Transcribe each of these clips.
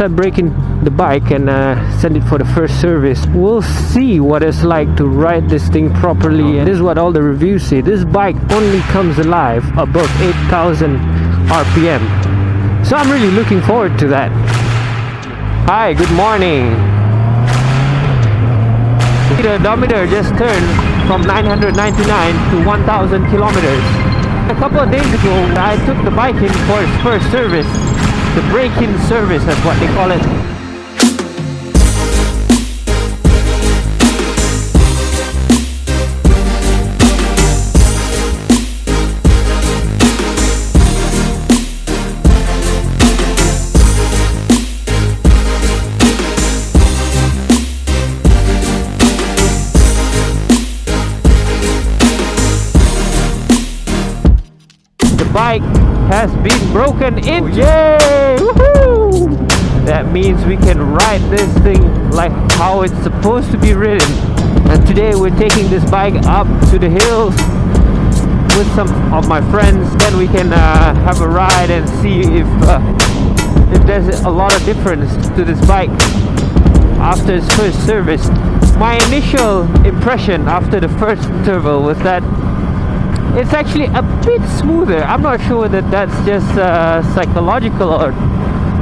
start breaking the bike and send it for the first service. We'll see what it's like to ride this thing properly. And this is what all the reviews say. This bike only comes alive above 8,000 RPM. So I'm really looking forward to that. Hi, good morning. The odometer just turned from 999 to 1,000 kilometers. A couple of days ago, I took the bike in for its first service. The break-in service, that's what they call it. Bike has been broken in. Yay! Woohoo! That means we can ride this thing like how it's supposed to be ridden. And today we're taking this bike up to the hills with some of my friends. Then we can have a ride and see if there's a lot of difference to this bike after its first service. My initial impression after the first interval was that it's actually a bit smoother. I'm not sure that that's just psychological or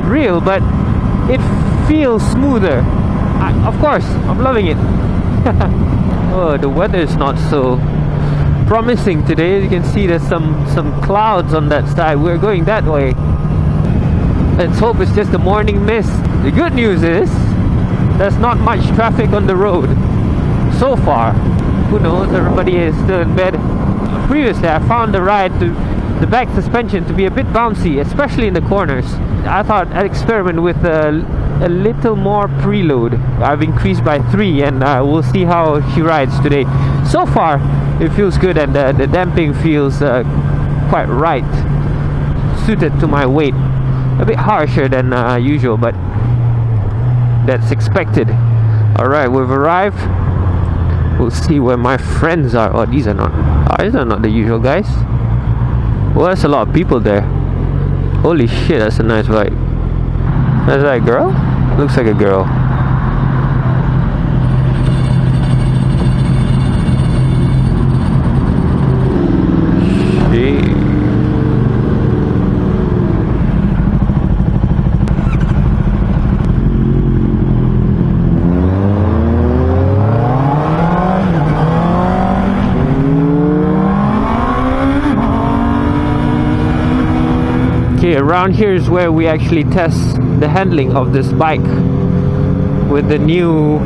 real, but it feels smoother. Of course, I'm loving it. Oh, the weather is not so promising today. As you can see, there's some clouds on that side. We're going that way. Let's hope it's just a morning mist. The good news is there's not much traffic on the road so far. Who knows? Everybody is still in bed. Previously, I found the ride to the back suspension to be a bit bouncy, especially in the corners. I thought I'd experiment with a little more preload. I've increased by 3 and we'll see how she rides today. So far, it feels good and the damping feels quite right, suited to my weight. A bit harsher than usual, but that's expected. Alright, we've arrived. We'll see where my friends are. Oh, these are not the usual guys. Well, there's a lot of people there. Holy shit, that's a nice bike. Is that a girl? Looks like a girl. Shit. Okay, around here is where we actually test the handling of this bike with the new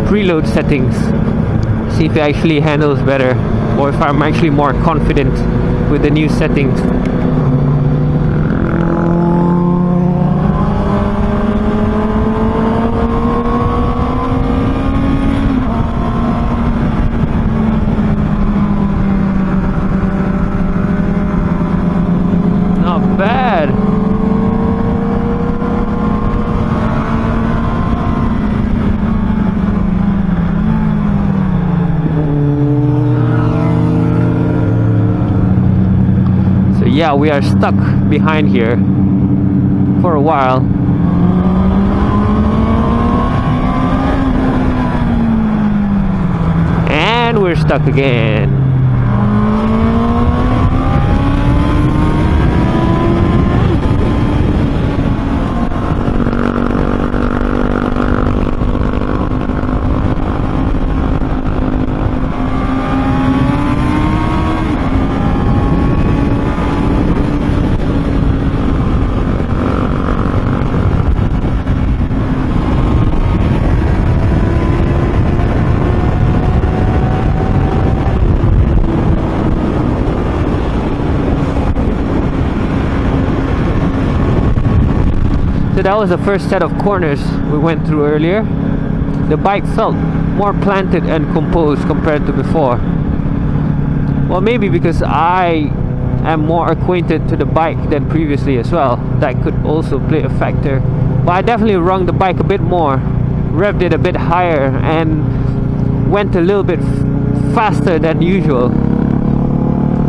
preload settings. See if it actually handles better or if I'm actually more confident with the new settings. Bad. So yeah, we are stuck behind here for a while. And we're stuck again. So that was the first set of corners we went through earlier. The bike felt more planted and composed compared to before. Well, maybe because I am more acquainted to the bike than previously as well. That could also play a factor. But I definitely rung the bike a bit more, revved it a bit higher, and went a little bit faster than usual.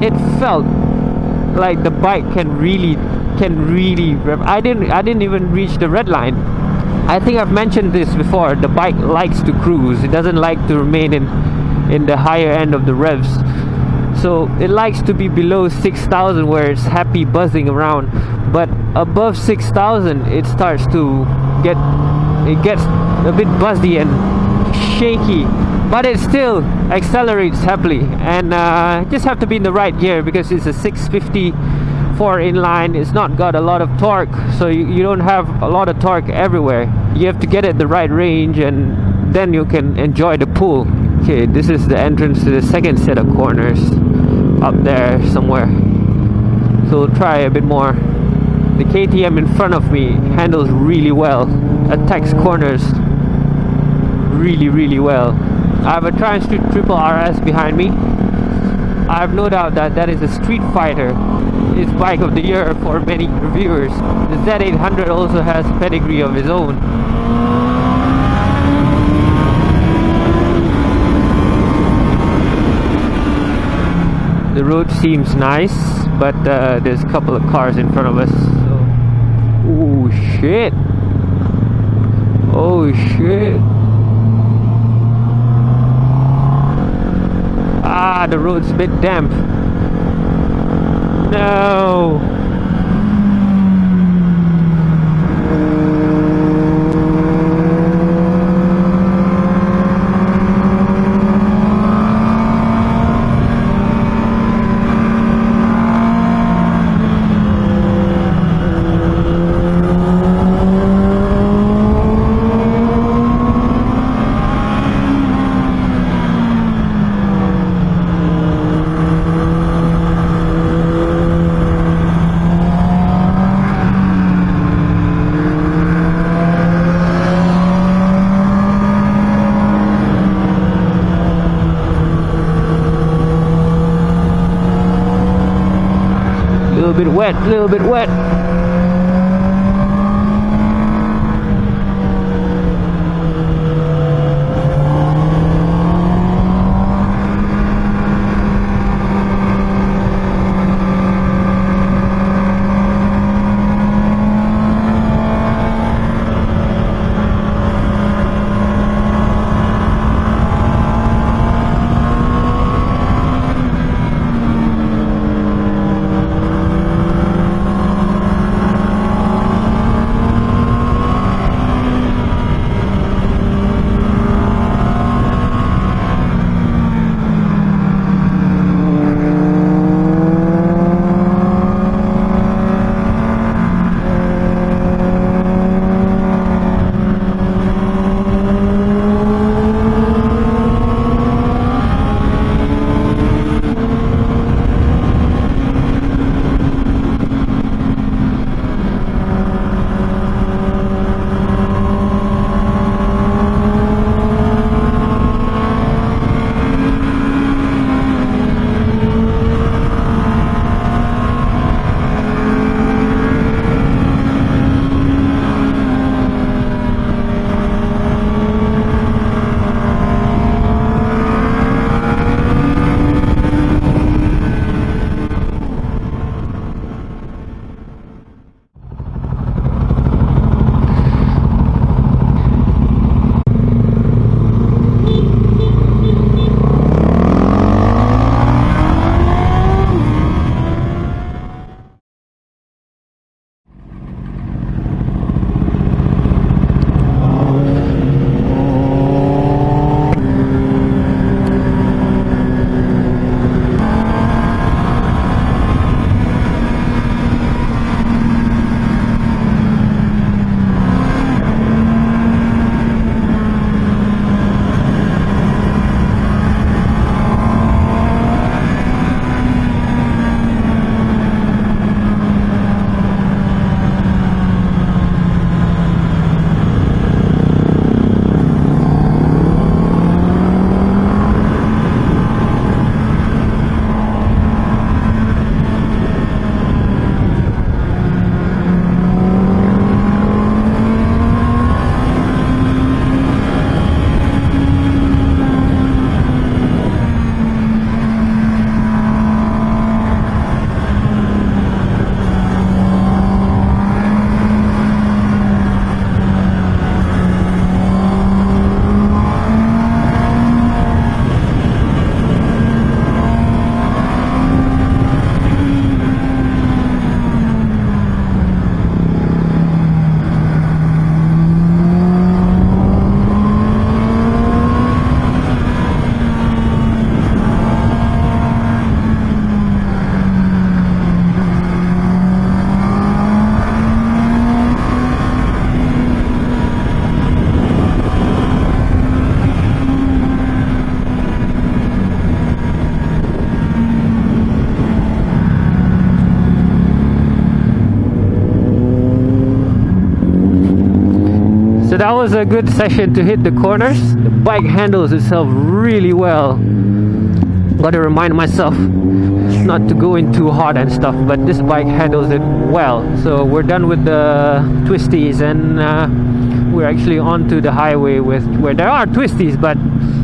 It felt like the bike can really can really I didn't even reach the red line. I think I've mentioned this before. The bike likes to cruise. It doesn't like to remain in the higher end of the revs. So it likes to be below 6,000 where it's happy buzzing around. But above 6,000 it starts to gets a bit buzzy and shaky. But it still accelerates happily. And just have to be in the right gear because it's a 654 inline. It's not got a lot of torque, so you don't have a lot of torque everywhere. You have to get at the right range, and then you can enjoy the pull. Okay, this is the entrance to the second set of corners up there somewhere, so we'll try a bit more. The KTM in front of me handles really well, attacks corners really well. I have a Tri-Street Triple RS behind me. I have no doubt that that is a street fighter. It's bike of the year for many reviewers. The Z800 also has a pedigree of his own. The road seems nice, but there's a couple of cars in front of us. So. Oh shit! Oh shit! Ah, the road's a bit damp. No! Little bit wet. So that was a good session to hit the corners. The bike handles itself really well. Gotta remind myself not to go in too hard and stuff, but this bike handles it well. So we're done with the twisties, and we're actually onto the highway with where there are twisties, but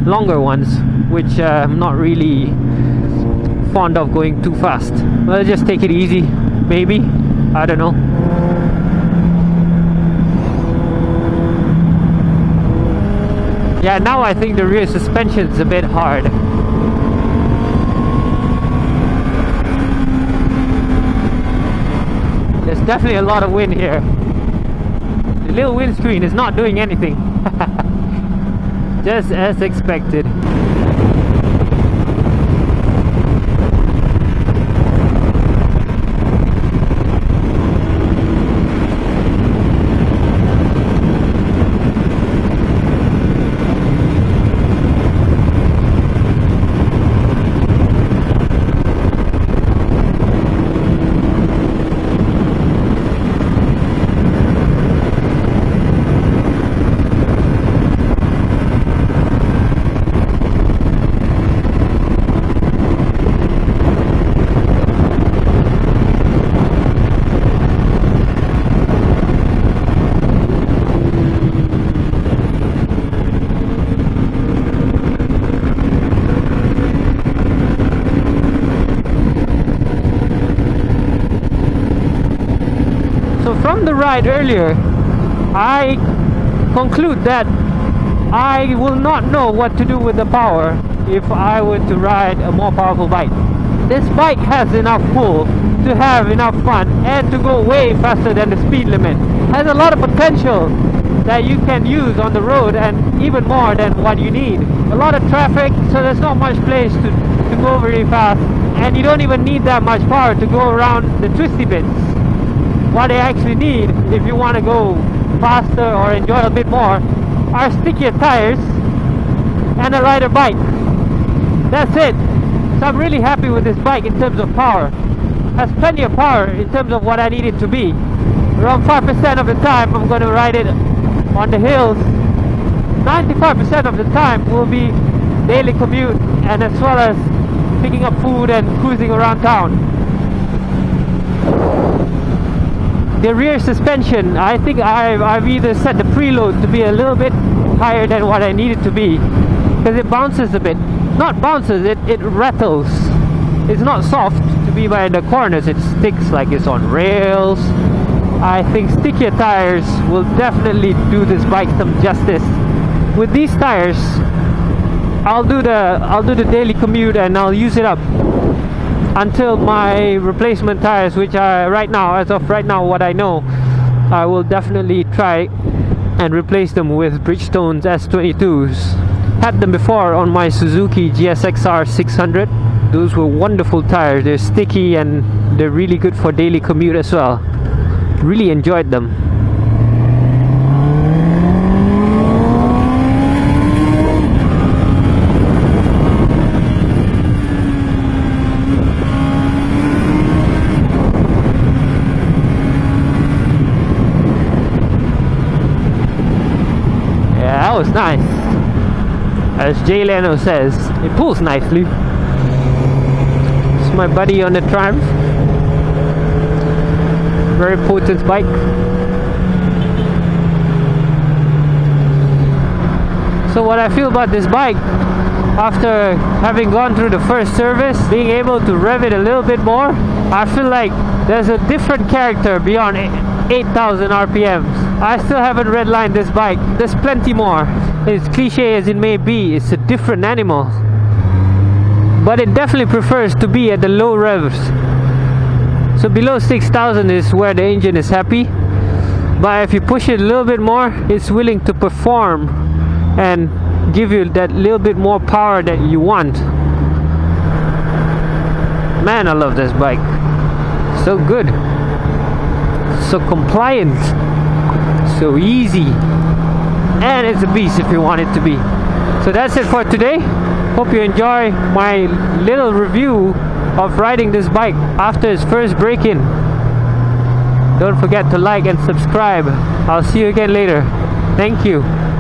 longer ones, which I'm not really fond of going too fast. Well, just take it easy, maybe. I don't know. Yeah, now I think the rear suspension's a bit hard. There's definitely a lot of wind here. The little windscreen is not doing anything. Just as expected. From the ride earlier, I conclude that I will not know what to do with the power if I were to ride a more powerful bike. This bike has enough pull to have enough fun and to go way faster than the speed limit. Has a lot of potential that you can use on the road, and even more than what you need. A lot of traffic, so there's not much place to go very fast, and you don't even need that much power to go around the twisty bits. What they actually need, if you want to go faster or enjoy a bit more, are stickier tires and a lighter bike. That's it. So I'm really happy with this bike in terms of power. Has plenty of power in terms of what I need it to be. Around 5% of the time I'm going to ride it on the hills. 95% of the time will be daily commute, and as well as picking up food and cruising around town. The rear suspension, I think I've either set the preload to be a little bit higher than what I need it to be, because it bounces a bit. Not bounces, it rattles. It's not soft to be by the corners, it sticks like it's on rails. I think stickier tires will definitely do this bike some justice. With these tires, I'll do the daily commute, and I'll use it up until my replacement tires, which are right now, as of right now, what I know, I will definitely try and replace them with Bridgestone's S22s. Had them before on my Suzuki GSX-R 600. Those were wonderful tires. They're sticky and they're really good for daily commute as well. Really enjoyed them. That was nice. As Jay Leno says, it pulls nicely. It's my buddy on the Triumph. Very potent bike. So what I feel about this bike, after having gone through the first service, being able to rev it a little bit more, I feel like there's a different character beyond 8,000 RPMs. I still haven't redlined this bike. There's plenty more. As cliche as it may be, it's a different animal. But it definitely prefers to be at the low revs. So below 6,000 is where the engine is happy. But if you push it a little bit more, it's willing to perform and give you that little bit more power that you want. Man, I love this bike. So good. So compliant. So easy. And it's a beast if you want it to be. So that's it for today. Hope you enjoy my little review of riding this bike after its first break-in. Don't forget to like and subscribe. I'll see you again later. Thank you.